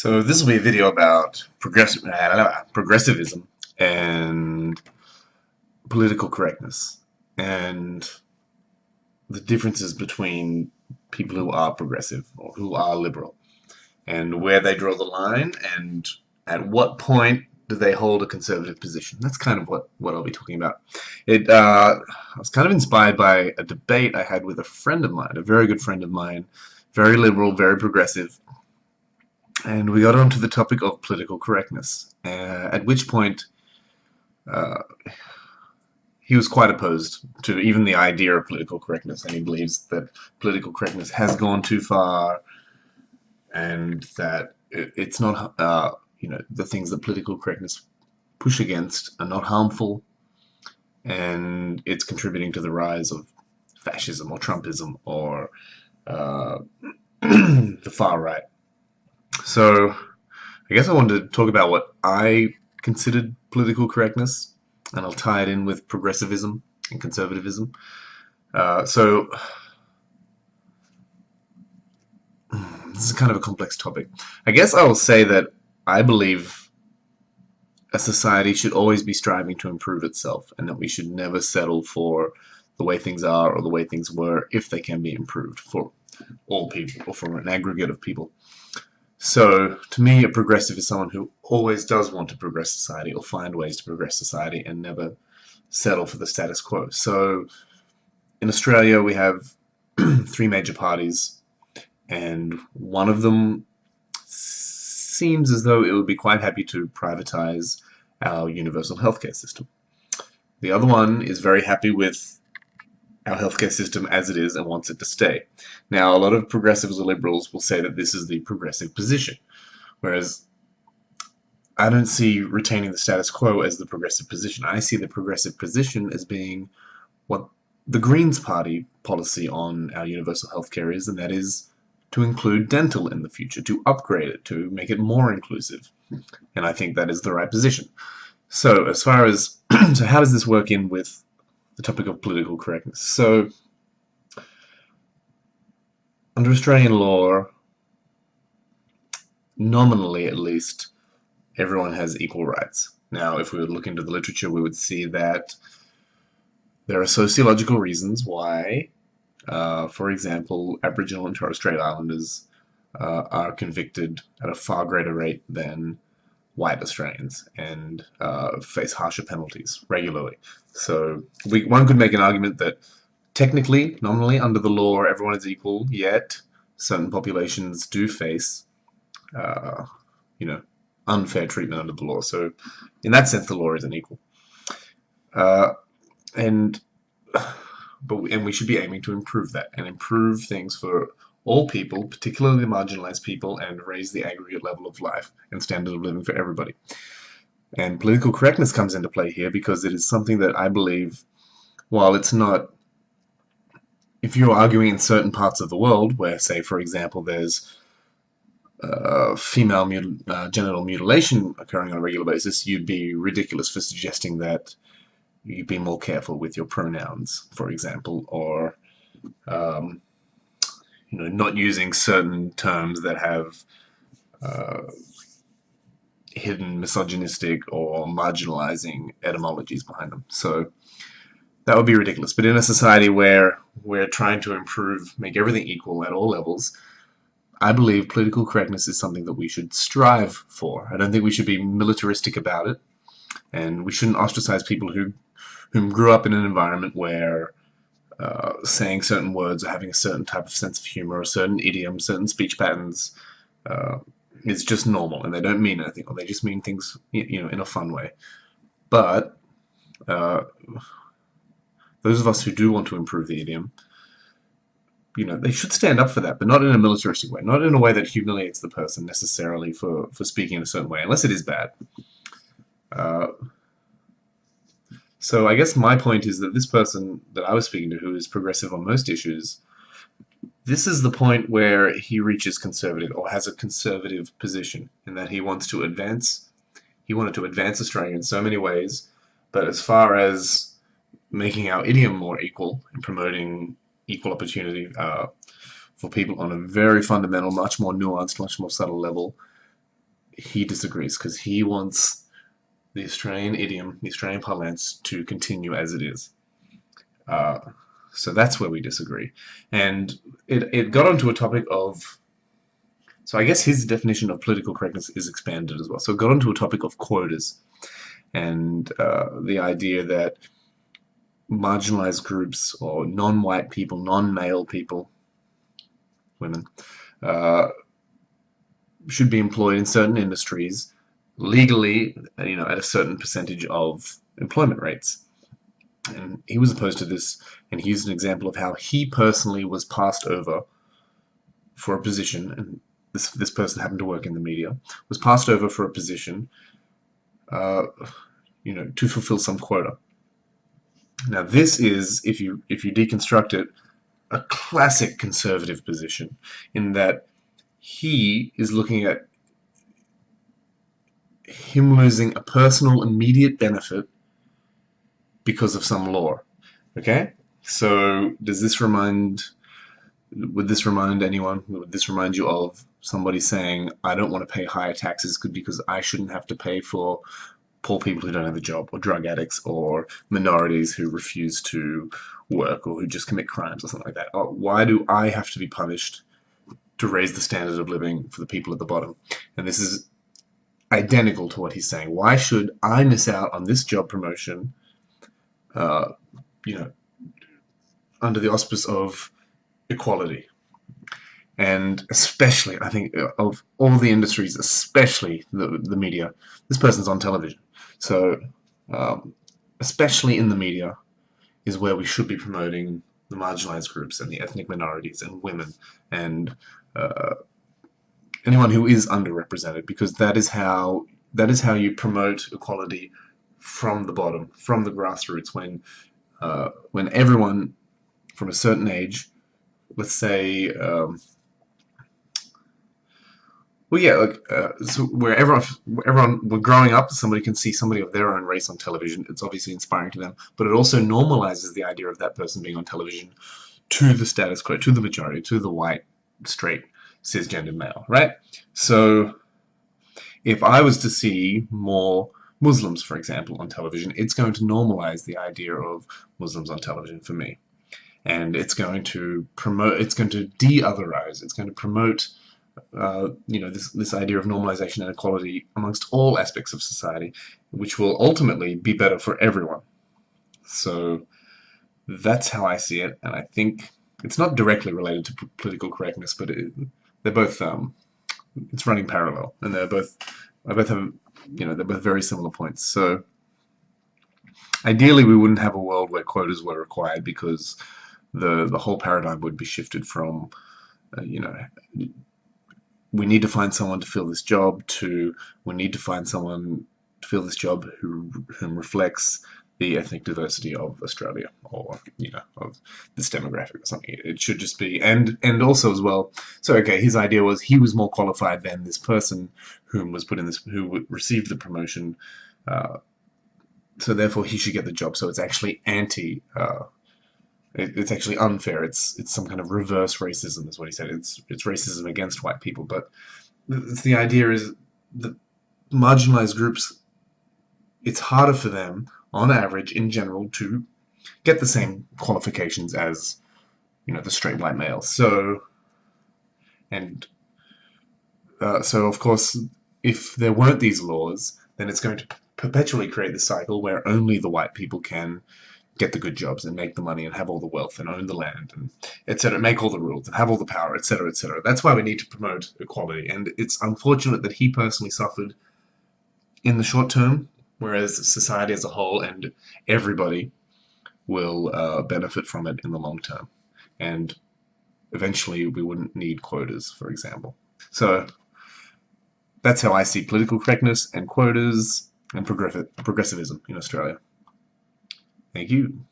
So this will be a video about progressivism and political correctness and the differences between people who are progressive or who are liberal and where they draw the line and at what point do they hold a conservative position. That's kind of what I'll be talking about. I was kind of inspired by a debate I had with a friend of mine, a very good friend of mine, very liberal, very progressive, and we got onto the topic of political correctness, at which point uh, he was quite opposed to even the idea of political correctness, and he believes that political correctness has gone too far, and that it's not, the things that political correctness push against are not harmful, and it's contributing to the rise of fascism or Trumpism or uh, the far right. So I guess I wanted to talk about what I considered political correctness, and I'll tie it in with progressivism and conservatism. So this is kind of a complex topic. I guess I will say that I believe a society should always be striving to improve itself, and that we should never settle for the way things are or the way things were if they can be improved for all people or for an aggregate of people. So, to me, a progressive is someone who always does want to progress society or find ways to progress society and never settle for the status quo. So, in Australia, we have three major parties, and one of them seems as though it would be quite happy to privatize our universal healthcare system. The other one is very happy with our healthcare system as it is and wants it to stay. Now, a lot of progressives or liberals will say that this is the progressive position, whereas I don't see retaining the status quo as the progressive position. I see the progressive position as being what the Greens Party policy on our universal healthcare is, and that is to include dental in the future, to upgrade it, to make it more inclusive. And I think that is the right position. So, as far as so how does this work in with the topic of political correctness? So, under Australian law, nominally at least, everyone has equal rights. Now, if we would look into the literature, we would see that there are sociological reasons why, for example, Aboriginal and Torres Strait Islanders are convicted at a far greater rate than white Australians and face harsher penalties regularly. So one could make an argument that technically, nominally, under the law, everyone is equal, yet certain populations do face, uh, unfair treatment under the law. So in that sense, the law isn't equal. Uh, and we should be aiming to improve that and improve things for all people, particularly the marginalized people, and raise the aggregate level of life and standard of living for everybody. And political correctness comes into play here because it is something that I believe, while it's not, if you're arguing in certain parts of the world where, say, for example, there's female genital mutilation occurring on a regular basis, you'd be ridiculous for suggesting that you be more careful with your pronouns, for example, or not using certain terms that have hidden misogynistic or marginalizing etymologies behind them. So that would be ridiculous. But in a society where we're trying to improve, make everything equal at all levels, I believe political correctness is something that we should strive for. I don't think we should be militaristic about it, and we shouldn't ostracize people who grew up in an environment where saying certain words or having a certain type of sense of humor, a certain idiom, certain speech patterns is just normal, and they don't mean anything, or they just mean things, in a fun way. But those of us who do want to improve the idiom, they should stand up for that, but not in a militaristic way, not in a way that humiliates the person necessarily for speaking in a certain way, unless it is bad. So I guess my point is that this person that I was speaking to, who is progressive on most issues, this is the point where he reaches conservative, or has a conservative position, in that he wanted to advance Australia in so many ways, but as far as making our idiom more equal and promoting equal opportunity for people on a very fundamental, much more nuanced, much more subtle level, he disagrees because he wants the Australian idiom, the Australian parlance, to continue as it is. Uh, so that's where we disagree. And it got onto a topic of, so I guess his definition of political correctness is expanded as well. So it got onto a topic of quotas and the idea that marginalized groups or non-white people, non-male people, women, uh, should be employed in certain industries legally, at a certain percentage of employment rates. And he was opposed to this, and he used an example of how he personally was passed over for a position, and this person happened to work in the media, was passed over for a position, uh, to fulfill some quota. Now, this is, if you deconstruct it, a classic conservative position, in that he is looking at him losing a personal immediate benefit because of some law. Okay? So would this remind anyone, would this remind you of somebody saying, I don't want to pay higher taxes because I shouldn't have to pay for poor people who don't have a job, or drug addicts, or minorities who refuse to work, or who just commit crimes or something like that? Or why do I have to be punished to raise the standard of living for the people at the bottom? And this is identical to what he's saying. Why should I miss out on this job promotion, uh, you know, under the auspice of equality? And especially, I think, of all the industries, especially the media, this person's on television. So, especially in the media, is where we should be promoting the marginalized groups and the ethnic minorities and women and uh, anyone who is underrepresented, because that is how you promote equality from the bottom, from the grassroots, when everyone from a certain age, let's say, well, yeah, so where when growing up, somebody can see somebody of their own race on television. It's obviously inspiring to them, but it also normalizes the idea of that person being on television to the status quo, to the majority, to the white, straight, cisgendered male, right? So if I was to see more Muslims, for example, on television, it's going to normalize the idea of Muslims on television for me. And it's going to de-otherize, it's going to promote this idea of normalization and equality amongst all aspects of society, which will ultimately be better for everyone. So that's how I see it, and I think it's not directly related to political correctness, but they're both it's running parallel, and I both have they're both very similar points. So ideally, we wouldn't have a world where quotas were required, because the whole paradigm would be shifted from we need to find someone to fill this job to we need to find someone to fill this job whom reflects the ethnic diversity of Australia, or of this demographic or something. It should just be, and also as well. So okay, his idea was he was more qualified than this person who received the promotion, so therefore he should get the job. So it's actually it's actually unfair. It's some kind of reverse racism, is what he said. It's racism against white people. But it's the idea is that marginalized groups, it's harder for them, on average, in general, to get the same qualifications as the straight white male. So of course, if there weren't these laws, then it's going to perpetually create the cycle where only the white people can get the good jobs and make the money and have all the wealth and own the land and etc. Make all the rules and have all the power, etc., etc. That's why we need to promote equality, and it's unfortunate that he personally suffered in the short term, whereas society as a whole and everybody will benefit from it in the long term, and eventually we wouldn't need quotas, for example. So that's how I see political correctness and quotas and progressivism in Australia. Thank you.